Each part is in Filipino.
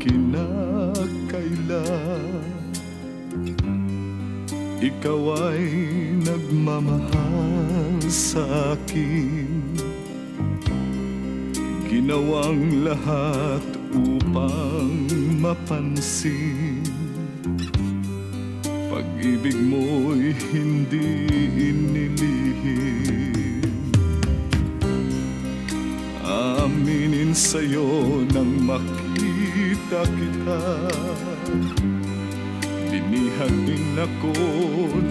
kinakailan. Ikaw ay nagmamahal sa akin, ginawang lahat upang mapansin. Pag-ibig mo'y hindi inilihim. Aminin sa'yo nang makita kita, binihag din ako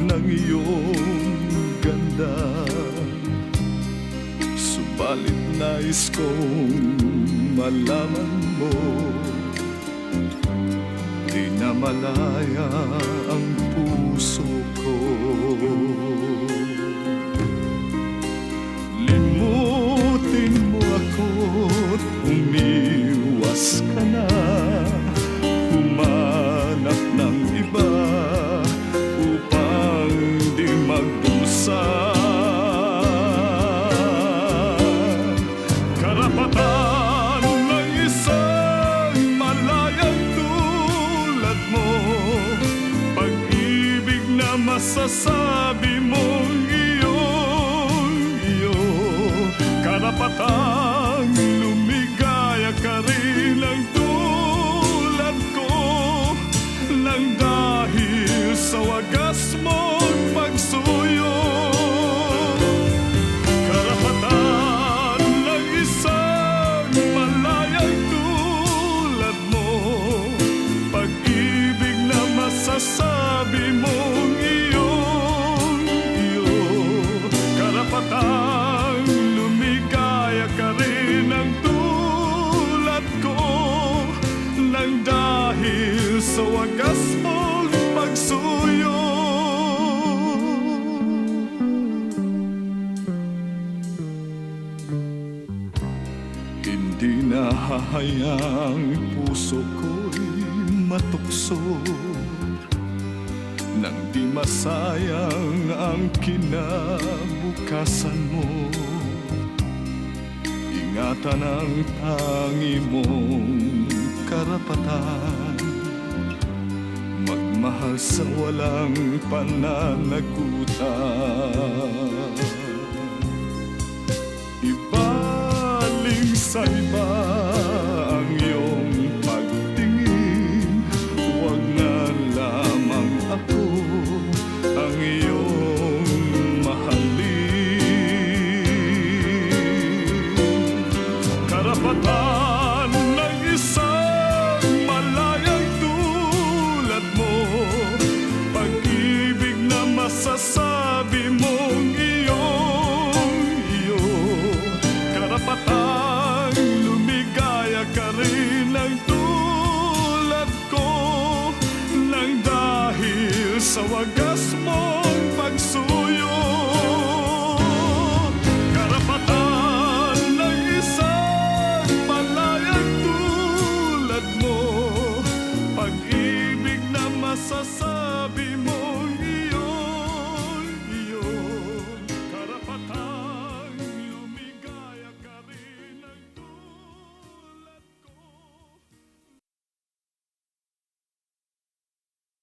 ng iyong ganda. Subalit nais kong malaman mo, di na malaya ang puso ko. Limutin mo ako't umiwas ka na, humanap ng iba upang di magdusa. Karapatan ng isang malayang tulad mo, pag-ibig na masasabi mong iyo. Karapatang lumigaya ka rin ang tulad ko, nang dahil sa wagas mong pagsuyo. Karapatan ng isang malayang tulad mo, pag-ibig na masasabi mong iyo. Karapatang lumigaya ka rin ang tulad ko, nang dahil sa wagas mong pagsuyo. Hindi na hahayaang puso ko'y matukso, nang di masayang ang kinabukasan mo. Ingatan ang tangi mong karapatan, magmahal sa walang pananagutan. Ibaling sa'yo